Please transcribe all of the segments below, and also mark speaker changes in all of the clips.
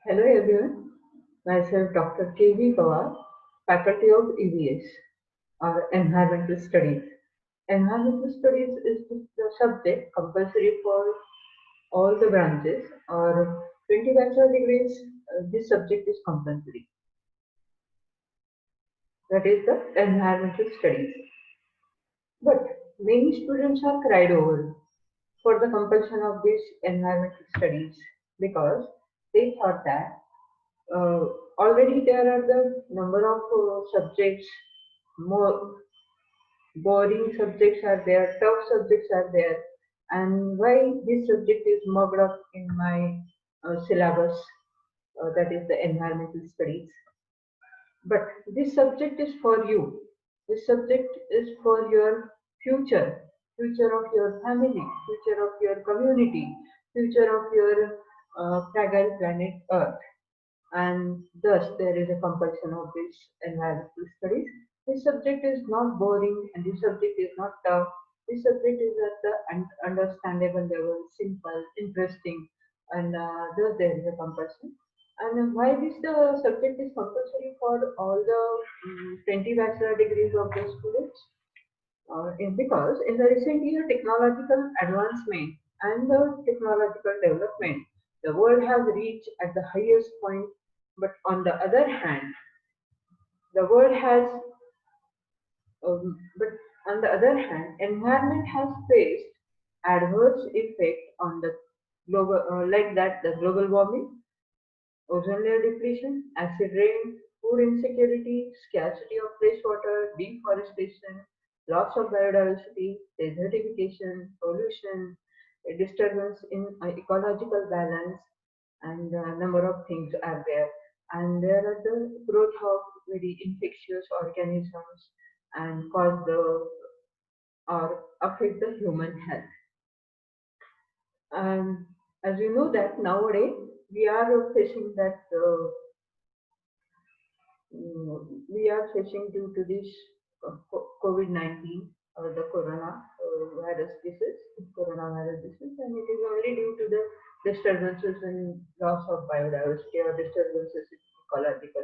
Speaker 1: Hello everyone, myself Dr. K.V. Pawar, Faculty of EVS or Environmental Studies. Environmental Studies is the subject compulsory for all the branches or 20 bachelor degrees. This subject is compulsory. That is the Environmental Studies. But many students are cried over for the compulsion of these environmental studies because they thought that uh, already there are the number of subjects, more boring subjects are there, tough subjects are there, and why this subject is mugged up in my syllabus, that is the environmental studies. But this subject is for you. This subject is for your future, future of your family, future of your community, future of your fragile planet Earth, and thus there is a compulsion of this environmental studies. This subject is not boring and this subject is not tough. This subject is at the understandable level, simple, interesting, and thus there is a compulsion. And why this subject is compulsory for all the 20 bachelor degrees of the students? Because in the recent year, technological advancement and the technological development, the world has reached at the highest point. But on the other hand, the world has, but on the other hand, environment has faced adverse effect on the global, like that the global warming, ozone layer depletion, acid rain, food insecurity, scarcity of fresh water, deforestation, loss of biodiversity, desertification, pollution, a disturbance in ecological balance, and a number of things are there. And there are the growth of very infectious organisms and cause the or affect the human health. And as you know that nowadays we are facing that we are facing due to this COVID-19 or the virus disease, coronavirus disease, and it is only due to the disturbances in loss of biodiversity or disturbances in ecological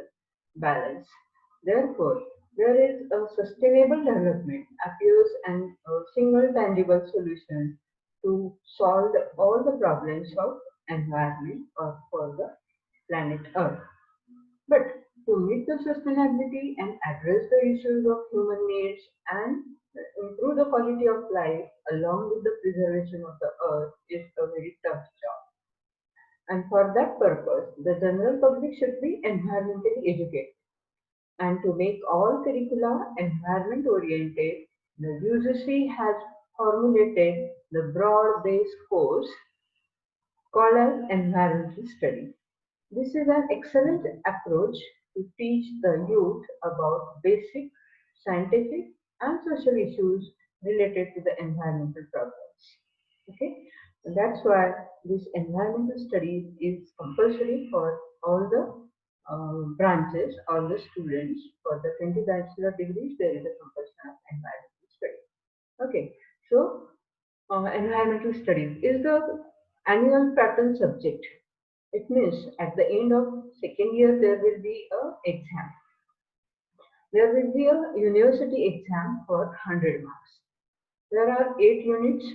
Speaker 1: balance. Therefore, there is a sustainable development appears and a single tangible solution to solve all the problems of environment or for the planet Earth. But to meet the sustainability and address the issues of human needs and improve the quality of life along with the preservation of the earth is a very tough job. And for that purpose, the general public should be environmentally educated. And to make all curricula environment oriented, the UGC has formulated the broad based course called as environmental studies. This is an excellent approach to teach the youth about basic scientific and social issues related to the environmental problems. Okay, and that's why this environmental studies is compulsory for all the branches, all the students. For the 20 bachelor degrees, there is a compulsion of environmental studies. Okay, so environmental studies is the annual pattern subject. It means at the end of second year there will be a exam. There will be a university exam for 100 marks. There are 8 units,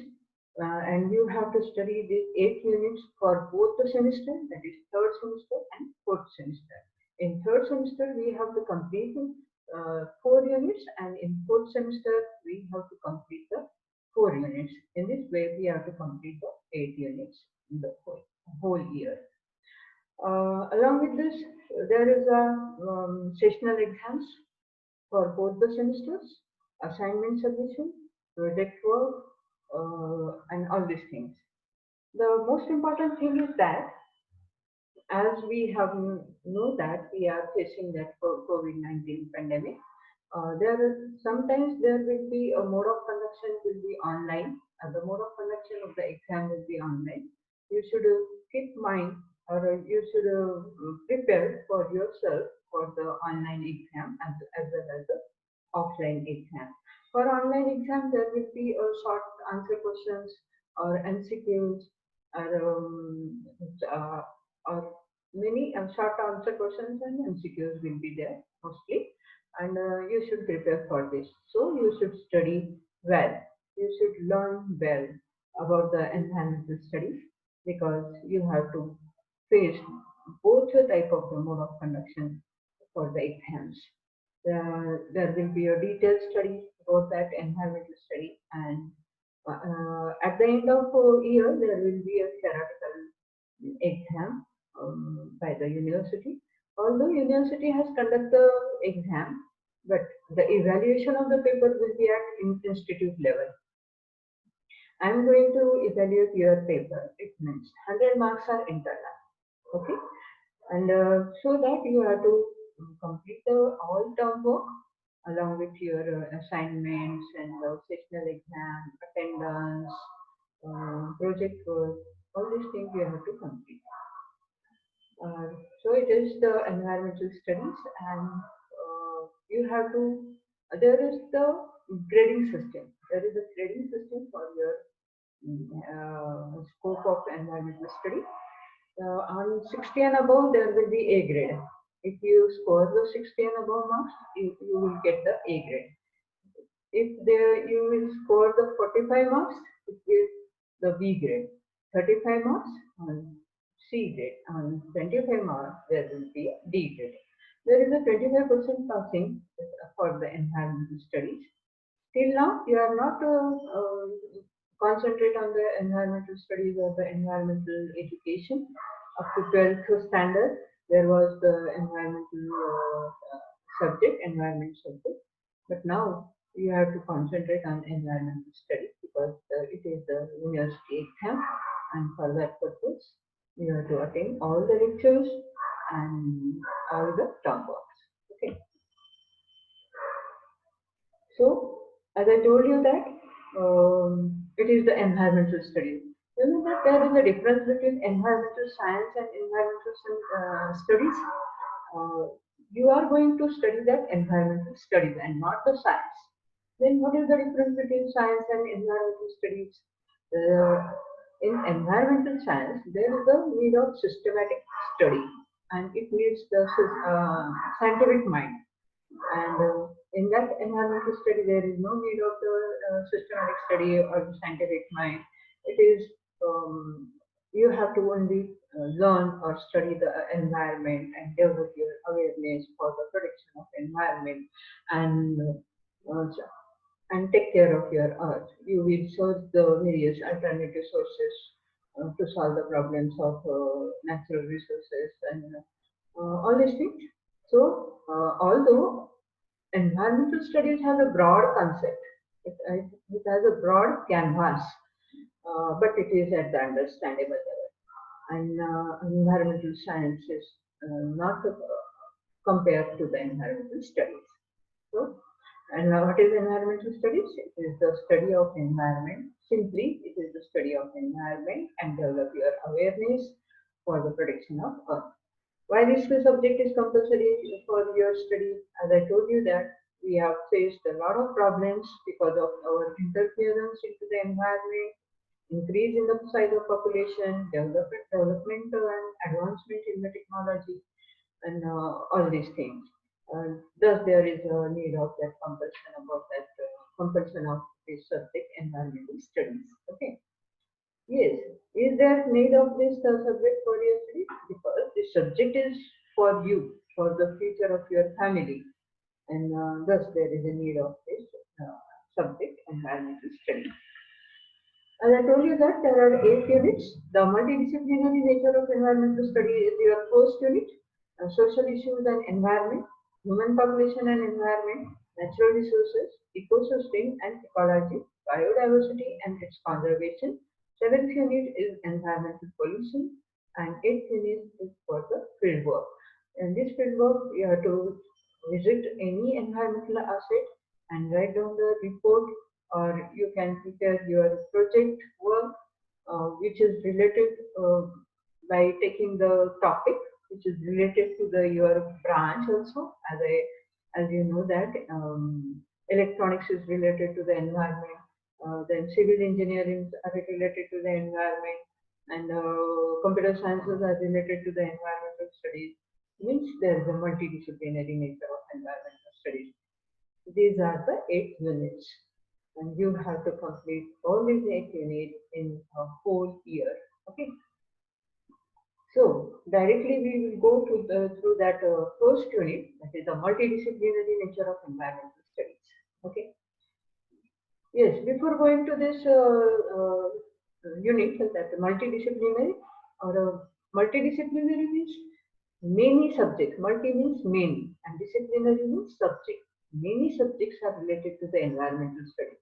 Speaker 1: and you have to study these 8 units for both the semester, that is third semester and fourth semester. In third semester we have to complete 4 units, and in fourth semester we have to complete the 4 units. In this way we have to complete the 8 units in the whole year. Along with this, there is a sessional exams for both the semesters, assignment submission, project work, and all these things. The most important thing is that as we have know that we are facing that COVID-19 pandemic, sometimes there will be a mode of conduction will be online. The mode of conduction of the exam will be online. You should keep mind or you should prepare for yourself for the online exam as well as the offline exam. For online exam, there will be a short answer questions or MCQs or, uh, or many short answer questions and MCQs will be there mostly, and you should prepare for this. So you should study well. You should learn well about the environmental studies, because you have to face both the type of the mode of conduction for the exams. There will be a detailed study about that environmental study, and at the end of year there will be a theoretical exam by the university. Although university has conducted the exam, but the evaluation of the paper will be at institute level. I am going to evaluate your paper. It means 100 marks are internal. Okay, and so that you have to complete the all term work along with your assignments and the sessional exam, attendance, project work, all these things you have to complete. So it is the environmental studies, and you have to. There is the grading system. There is a grading system for your scope of environmental study. On 60 and above, there will be A grade. If you score the 60 and above marks, you will get the A grade. If you will score the 45 marks, it is the B grade. 35 marks on C grade. On 25 marks, there will be a D grade. There is a 25% passing for the environmental studies. Till now, you are not concentrate on the environmental studies or the environmental education. Up to 12th standard, there was the environmental subject, environment subject. But now you have to concentrate on environmental studies, because it is the university exam, and for that purpose, you have to attend all the lectures and all the term works. Okay. So, as I told you that it is the environmental studies. You know that there is a difference between environmental science and environmental studies. Uh, you are going to study that environmental studies and not the science. Then what is the difference between science and environmental studies? In environmental science, there is a need of systematic study, and it needs the scientific mind. And in that environmental study, there is no need of the systematic study or the scientific mind. It is you have to only learn or study the environment and develop your awareness for the protection of environment, and take care of your earth. You will search the various alternative sources to solve the problems of natural resources and all these things. So, although environmental studies has a broad concept, it has a broad canvas, but it is at the understandable level. And environmental science is not compared to the environmental studies. So, and what is environmental studies? It is the study of environment. Simply, it is the study of environment and develop your awareness for the protection of earth. Why this subject is compulsory for your study? As I told you that we have faced a lot of problems because of our interference into the environment, increase in the size of population, development and advancement in the technology, and all these things. Thus, there is a need of that compulsion about that compulsion of this subject, environmental studies. Okay. Yes. Is there need of this subject for your study? Because this subject is for you, for the future of your family, and thus there is a need of this subject, environmental studies. As I told you that there are 8 units. The multidisciplinary nature of environmental study is your first unit. Social issues and environment, human population and environment, natural resources, ecosystem and ecology, biodiversity and its conservation. Seventh unit is environmental pollution, and eighth unit is for the field work. In this field work, you have to visit any environmental asset and write down the report, or you can prepare your project work, which is related by taking the topic which is related to the your branch also. As you know that electronics is related to the environment, then civil engineering are related to the environment, And computer sciences are related to the environmental studies, means there is a multidisciplinary nature of environmental studies. These are the 8 units, and you have to complete all these 8 units in a whole year. Okay. So directly we will go to through that first unit, that is the multidisciplinary nature of environmental studies. Okay. Yes, before going to this unit, that multidisciplinary or multidisciplinary means many subjects. Multi means many, and disciplinary means subject. Many subjects are related to the environmental study.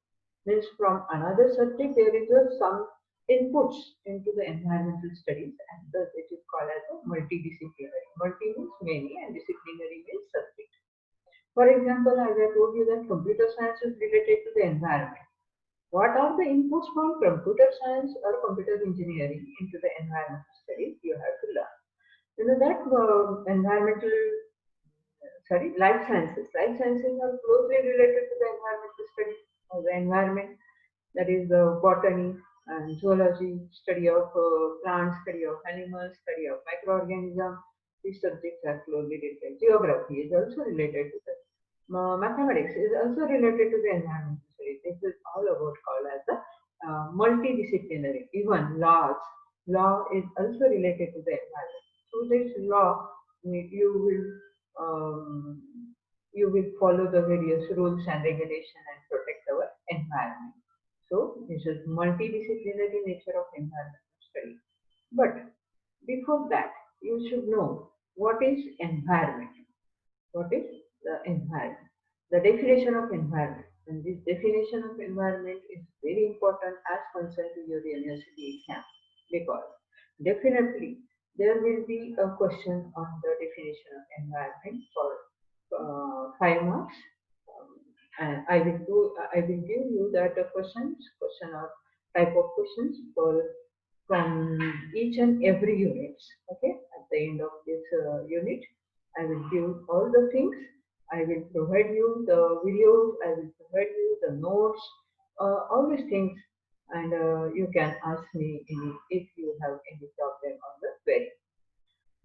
Speaker 1: Means from another subject there is some inputs into the environmental studies, and thus it is called as a multidisciplinary. Multi means many, and disciplinary means subject. For example, as I told you that computer science is related to the environment. What are the inputs from computer science or computer engineering into the environmental studies? You have to learn. You know that life sciences. Life sciences are closely related to the environmental studies of the environment. That is the botany and zoology, study of plants, study of animals, study of microorganisms. These subjects are closely related. Geography is also related to that. Mathematics is also related to the environmental studies. This is all about called as the multidisciplinary. Even law is also related to the environment. Through this law, you will um, you will follow the various rules and regulation and protect our environment. So this is multidisciplinary nature of environmental study. But before that, you should know what is environment. What is the environment? The definition of environment. And this definition of environment is very important as concerned to your university exam, because definitely there will be a question on the definition of environment for 5 marks. And I will give you that question or type of questions for from each and every unit. Okay, at the end of this unit, I will give all the things. I will provide you the videos. I will provide you the notes, all these things, and you can ask me if you have any problem on the query.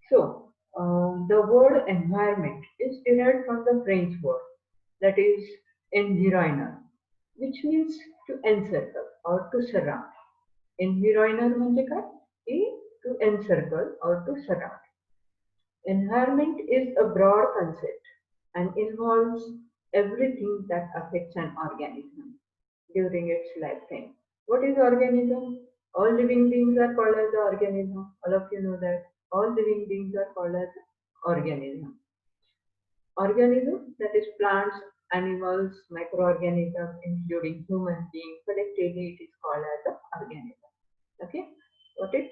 Speaker 1: So, the word environment is derived from the French word that is environner, which means to encircle or to surround. Environner म्हणजे काय? To encircle or to surround. Environment is a broad concept and involves everything that affects an organism during its lifetime. What is organism? All living beings are called as the organism. All of you know that. All living beings are called as organism. Organism, that is plants, animals, microorganisms, including human beings. Collectively, it is called as the organism. Okay, got it?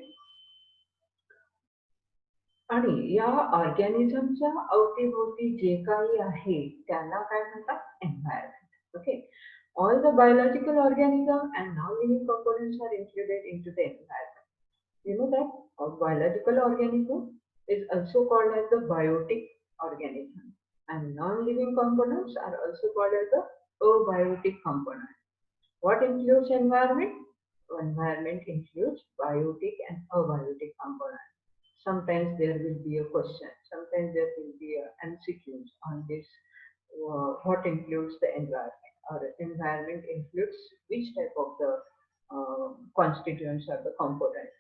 Speaker 1: आणि या ऑर्गॅनिझमच्या अवतीभोवती जे काही आहे त्याला काय म्हणतात? Environment. Okay, all the biological organism and non-living components are included into the environment. You know that a biological organism is also called as the biotic organism, and non-living components are also called as the abiotic component. What includes environment? Environment includes biotic and abiotic components. Sometimes there will be a question, sometimes there will be a MCQs on this. What includes the environment, or environment includes which type of the constituents or the components.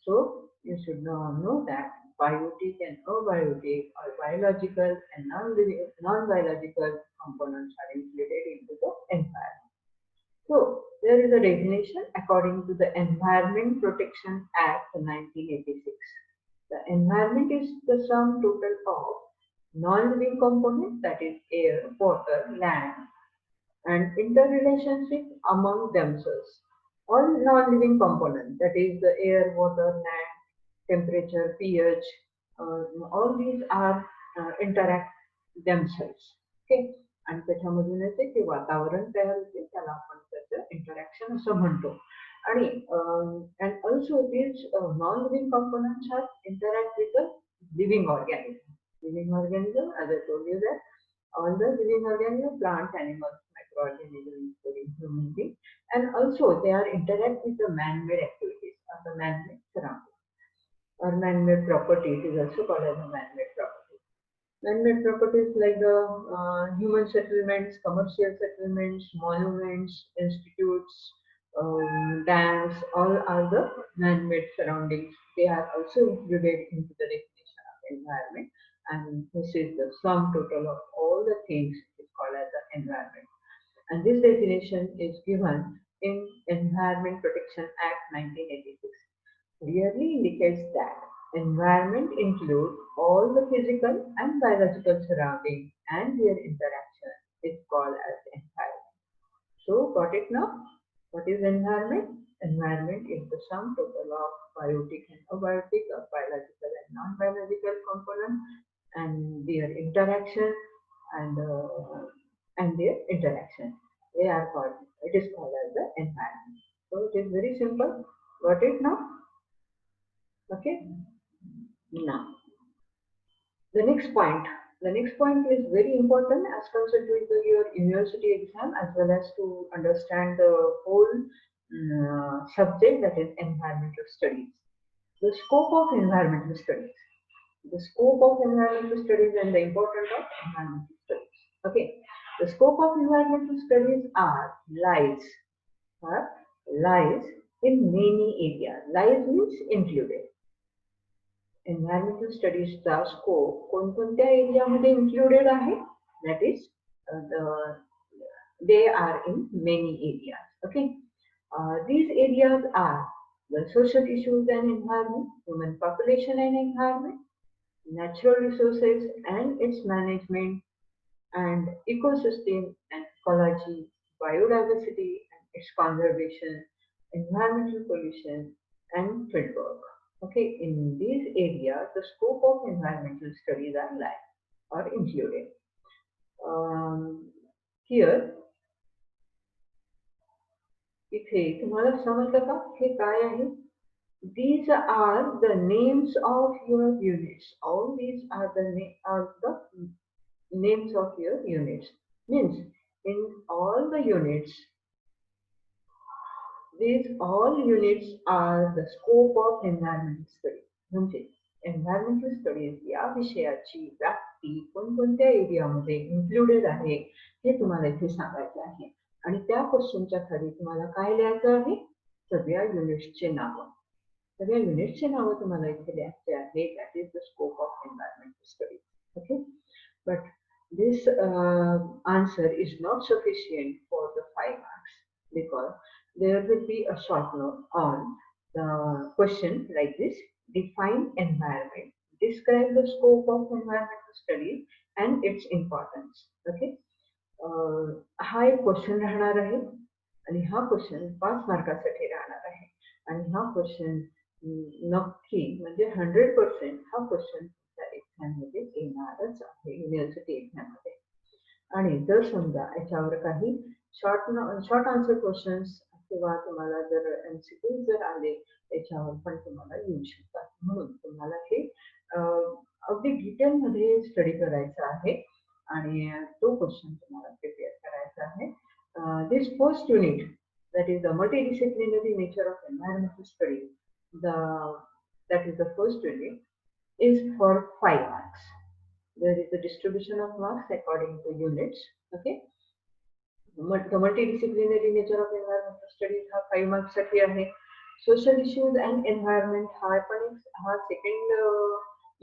Speaker 1: So you should know that biotic and abiotic or biological and non-biological components are included into the environment. So there is a definition according to the Environment Protection Act 1986. The environment is the sum total of non-living components, that is air, water, land, and interrelationship among themselves. All non-living components, that is the air, water, land, temperature, pH, all these are interact themselves. Okay, आणि त्याच्यामधून येते की वातावरण तयार होते, त्याला आपण त्याचं इंटरॅक्शन असं म्हणतो. आणि and also these non-living components are interact with the living organism. Living organism, as I told you that all the living organisms, plants, animals, microorganisms, including human beings, and also they are interact with the man-made activities or the man-made surrounding or man-made property. It is also called as a man-made property. Man-made properties like the human settlements, commercial settlements, monuments, institutes, dams, all are the man-made surroundings. They are also included into the definition of environment, and this is the sum total of all the things is called as the environment. And this definition is given in Environment Protection Act 1986. Clearly indicates that environment includes all the physical and biological surroundings and their interaction is called as environment. So, got it now? What is environment? Environment is the sum total of biotic and abiotic, or biological and non-biological components, and their interaction and their interaction. They are called. It is called as the environment. So it is very simple. Got it now? Okay. Now the next point. The next point is very important as concerned with your university exam, as well as to understand the whole subject, that is environmental studies. The scope of environmental studies. The scope of environmental studies and the importance of environmental studies. Okay. The scope of environmental studies lies in many areas. Lies means included. Environmental studiesचा scope कोणकोणत्या एरियामध्ये included आहे? That is, they are in many areas. Okay. These areas are the social issues and environment, human population and environment, natural resources and its management, and ecosystem and ecology, biodiversity and its conservation, environmental pollution, and fieldwork. Okay, in these areas, the scope of environmental studies are included. Here, इथे तुम्हाला समजलं का हे काय आहे? These are the names of your units. All these are the names of your units. Means in all the units, these all units are the scope of environmental study. म्हणजे environmental studies या विषयाची व्याप्ती कोणकोणत्या एरियामध्ये included आहे हे तुम्हाला इथे सांगायचं आहे. आणि त्या क्वेश्चनच्या खाली तुम्हाला काय लिहायचं आहे? सगळ्या युनिट्सचे नाव. सगळ्या युनिट्सचे नाव तुम्हाला इथे लिहायचे आहे. That is the scope of environmental studies. Okay, but this answer is not sufficient for the 5 marks, because there will be a short note on the question like this: define environment, describe the scope of environmental studies and its importance. Okay, हा एक question राहणार आहे आणि हा question 5 मार्कासाठी राहणार आहे. आणि हा क्वेश्चन नक्की म्हणजे 100% हा क्वेश्चन एक्झाम मध्ये येणारच आहे, युनिव्हर्सिटी एक्झाम मध्ये. आणि जर समजा याच्यावर काही शॉर्ट आन्सर क्वेश्चन्स किंवा तुम्हाला जर एमसीक्यू जर आले याच्यावर पण तुम्हाला येऊ शकतात. म्हणून तुम्हाला हे अगदी डिटेल मध्ये स्टडी करायचा आहे आणि तो क्वेश्चन तुम्हाला प्रिपेअर करायचा आहे. This first unit, that is the multidisciplinary nature of environmental study, that is the first unit, is for 5 marks. There is a distribution of marks according to units. Okay, the multidisciplinary nature of environmental studies हा 5 marks साठी आहे. Social issues and environment हा second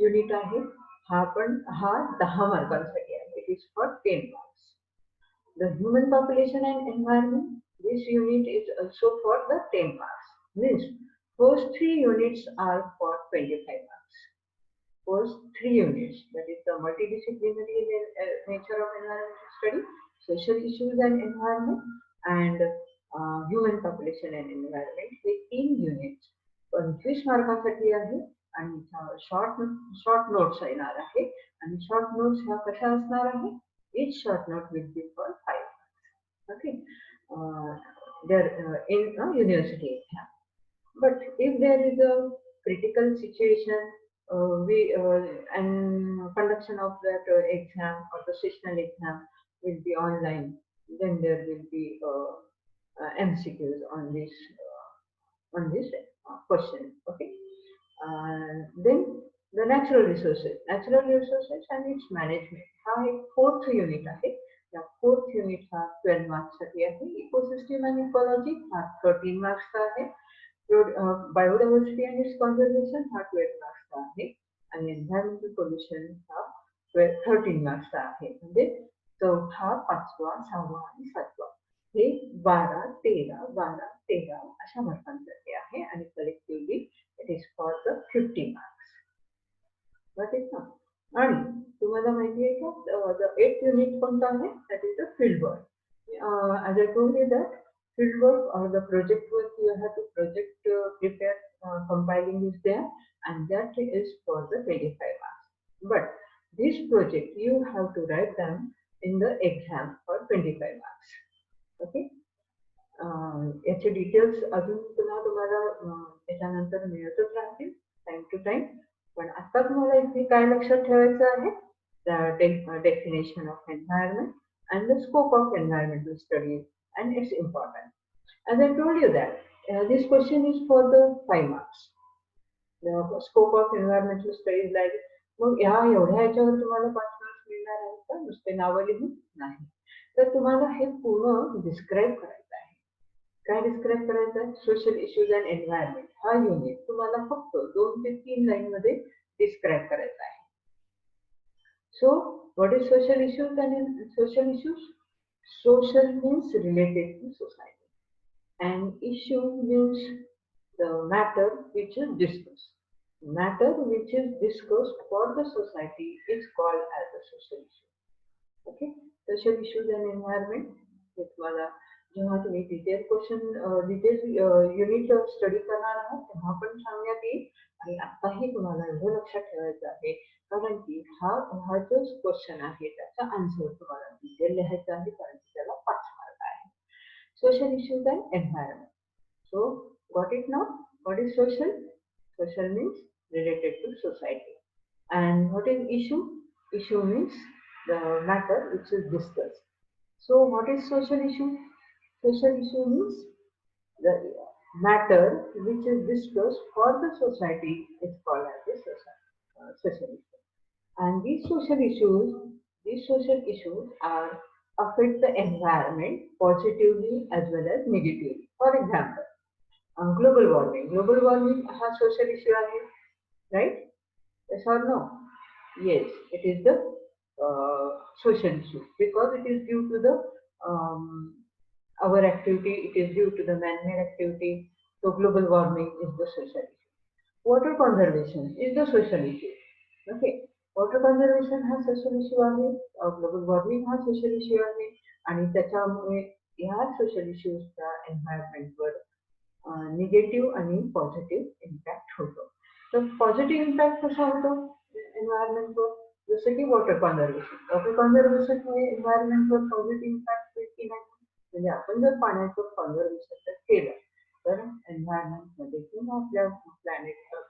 Speaker 1: unit आहे. हा 10 मार्कांसाठी आहे. It is for 10 marks. The human population and environment, this unit is also for the 10 marks. Means first 3 units are for 25 marks. First 3 units, that is the multidisciplinary nature of environmental study, social issues and environment, and human population and environment, hey 3 units 25 मार्कांसाठी आहे. आणि short notes येणार आहे. आणि short notes ह्या कशा असणार आहे? Each short note will be for 5 marks. Okay, they're in a university exam. But if there is a critical situation, and conduction of that exam or the sessional exam will be online, then there will be MCQs on this question. Okay. Then the natural resources and its management हा एक fourth unit आहे. या fourth unit हा 12 marks साठी आहे. Ecosystem and ecology हा 13 मार्क्सचा आहे. Biodiversity and it's conservation हा 12 मार्क्सचा आहे. आणि एन्व्हायरमेंटल पोल्युशन हा 13 मार्क्सचा आहे. म्हणजे चौथा, पाचवा, सहावा आणि सातवा हे 12, 13, 12, 13 अशा मार्कांसाठी आहे. आणि collectively it is for the 50 marks. ठीक ना. आणि तुम्हाला माहिती आहे का द 8th युनिट कोणता आहे? That is the field work. as I told you that field work or the project work you have to project prepare compiling is there, and that is for the 25 marks. But this project you have to write them in the exam for 25 marks. Okay. याचे details अजून पुन्हा तुम्हाला त्याच्यानंतर मिळतच राहतील time to time. पण आता तुम्हाला इथे काय लक्षात ठेवायचं आहे? The definition of environment and the scope of environmental studies and its importance. As I told you that this question is for the 5 marks. The scope of environmental studies like मग एवढ्या याच्यावर तुम्हाला 5 मार्क्स मिळणार आहेत का? नुसते नावं लिहून नाही. तर तुम्हाला हे पूर्ण डिस्क्राईब करायचं आहे. काय डिस्क्राईब करायचं आहे? सोशल इश्यूज अँड एन्व्हायरमेंट हा युनिट तुम्हाला फक्त 2 ते 3 लाईन मध्ये डिस्क्राईब करायचा आहे. So, what is social issues and social issues? Social means related to society, and issue means the matter which is discussed. Matter which is discussed for the society is called as a social issue. Okay, social issues and environment. जेव्हा तुम्ही detail question detail unit study करणार आहात तेव्हा पण सांगण्यात येईल. आणि आताही तुम्हाला एवढं लक्षात ठेवायचं आहे कारण की हा जो क्वेश्चन आहे त्याचा आन्सर तुम्हाला डिटेल लिहायचा आहे कारण की त्याला 5 मार्क आहे. Social issues and environment. So got it now? What is social? Social means related to society. And what is issue? Issue means the matter which is discussed. So what is social issue? Social issue means the matter which is discussed for the society is called as a social issue. And these social issues are affect the environment positively as well as negatively. For example, global warming. Global warming has social issue आहे, right? Yes or no? Yes, it is the social issue because it is due to the our activity, it is due to the man-made activity. So global warming is the social issue. Water conservation is the social issue. Okay, water conservation हा social issue आहे, global warming हा social issue आहे आणि त्याच्यामुळे या social issuesचा environment वर negative आणि positive impact होतो. तर पॉझिटिव्ह इम्पॅक्ट कसा होतो एन्व्हायरमेंटवर? जसं की वॉटर कॉन्झर्वेशनमुळे एन्व्हायरमेंटवर पॉझिटिव्ह इम्पॅक्ट की नाही? म्हणजे आपण जर पाण्याचं कॉन्झर्वेशन केलं तर एन्व्हायरमेंटमध्ये किंवा आपल्या प्लॅनेटवर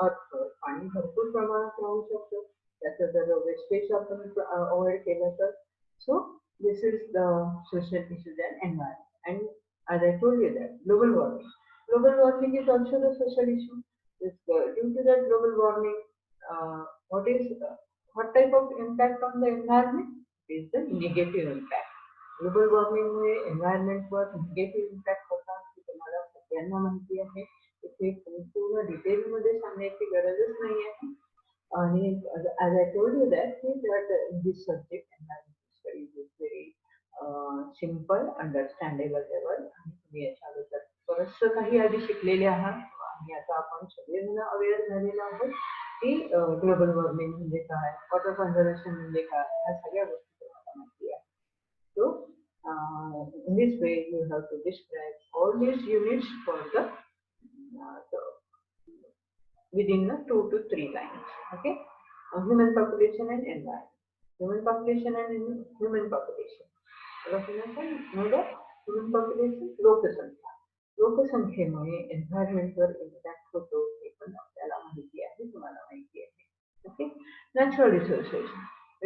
Speaker 1: अर्थवर पाणी भरपूर प्रमाणात राहू शकतं. त्याचं जर वेस्टेज आपण अवॉइड केलं तर. So this is the social issues and environment. And as I told you that global warming is also the social issue. Due to that global warming, what type of impact on the environment? It is the negative impact. Global वॉर्मिंगमुळे एन्व्हायरमेंटवर negative impact होतात हे तुम्हाला सगळ्यांना माहिती आहे. इथे पूर्ण डिटेलमध्ये सांगण्याची गरजच नाही आहे. आणि as I told you that this subject environmental studies is very simple, understandable level. आणि तुम्ही याच्याबद्दल बरंचसं काही आधी शिकलेले आहात आणि आता आपण सगळेजण अवेअर झालेलो आहोत की ग्लोबल वॉर्मिंग म्हणजे काय, वॉटर कन्झर्वेशन म्हणजे काय, ह्या सगळ्या गोष्टी तुम्हाला माहिती आहे. So, in this way, you have to describe all these units for the within the 2 to 3 lines. Okay, human population and environment. Human population and human population. Human population लोकसंख्या. लोकसंख्येमुळे एन्व्हायरमेंटवर impact होतो हे पण आपल्याला माहिती आहे, तुम्हाला माहिती आहे. Okay, natural resources.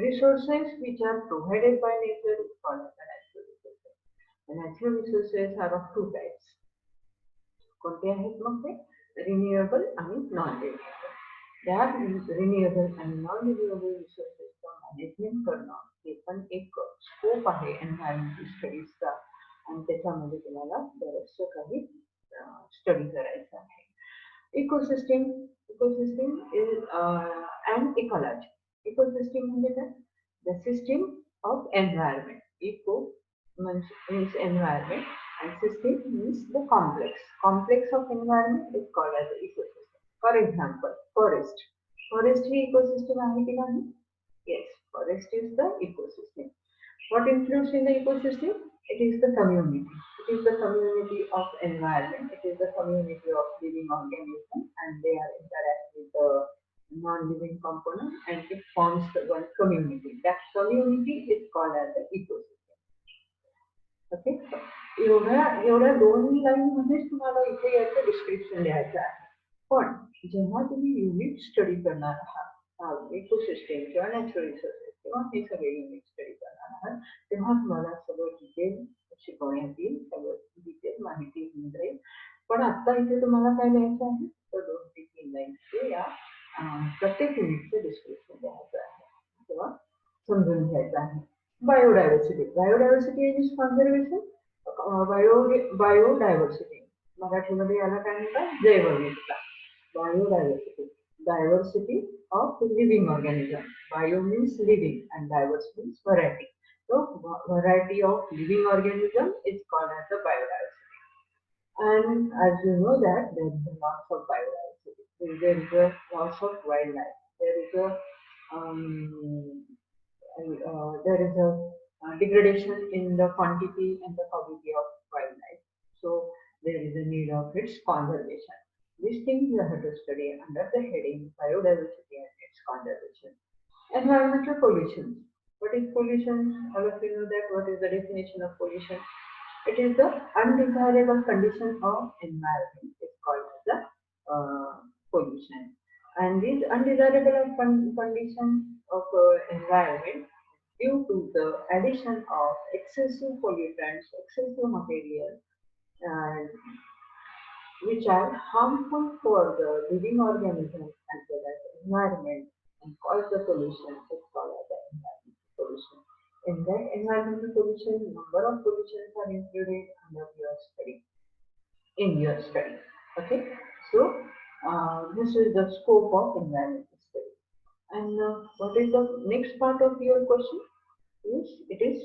Speaker 1: Resources which are provided by nature is called as natural resources. The natural resources are of two types. कोणते आहेत मग ते? रिन्यूएबल आणि नॉन रिन्यूएबल. त्या रिन्यूएबल आणि नॉन रिन्यूएबल रिसोर्सेसचं मॅनेजमेंट करणं हे पण एक स्कोप आहे एन्व्हायरमेंटल स्टडीजचा, आणि त्याच्यामध्ये तुम्हाला बरंचसं काही स्टडी करायचं आहे. Ecosystem, ecosystem is and ecology. Ecosystem म्हणजे काय? The system of environment. Eco means environment, and system means the complex of environment is called as the ecosystem. For example, forest. Forest he ecosystem आहे की नाही? Yes, forest is the ecosystem. What includes in the ecosystem? It is the community. It is the community of environment. It is the community of living organisms, and they are interact with the non-living component, and it forms the one community. That community is called as the ecosystem. Okay. एवढ्या एवढ्या दोन line मध्येच तुम्हाला इथे याचं description लिहायचं आहे. पण जेव्हा तुम्ही युनिट स्टडी करणार आहात, इकोसिस्टम किंवा नॅचरल रिसोर्सेस किंवा हे सगळे युनिट स्टडी करणार आहात, तेव्हा तुम्हाला सगळं डिटेल शिकवण्यात येईल, सगळं डिटेल माहिती मिळून जाईल. पण आता इथे तुम्हाला काय लिहायचं आहे? तर 2 ते 3 लाईन्सचे या प्रत्येक युनिटचं डिस्क्रिप्शन लिहायचं आहे किंवा समजून घ्यायचं आहे. Biodiversity. Biodiversity is conservation. Biodiversity मराठीमध्ये याला काय म्हणतात? जैवविविधता. Biodiversity, diversity of living organism. Bio means living and diverse means variety. So variety of living organism is called as the biodiversity. And as you know that there is a loss of biodiversity. There is a loss of wildlife. There is a there is a degradation in the quantity and the quality of wildlife. So there is a need of its conservation. These things you have to study under the heading biodiversity and its conservation. Environmental pollution. What is pollution? All of you know that. What is the definition of pollution? It is the undesirable condition of environment. It's called as the pollution. And these undesirable conditions of environment due to the addition of excessive pollutants, excessive material, and which are harmful for the living organisms as well as the environment and cause the pollution is called as the environmental pollution. In that environmental pollution, number of pollutions are included under your study. In your study, okay. So this is the scope of environmental study. And what is the next part of your question? Yes, it is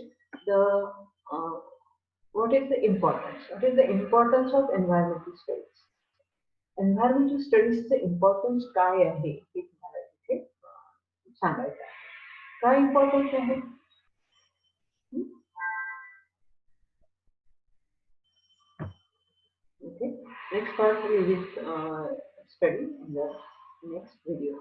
Speaker 1: the uh, what is the importance? What is the importance of environmental studies? Environmental studies चे importance काय आहे हे तुम्हाला इथे सांगायचं आहे. काय importance आहे? Okay, next part we will study in the next video.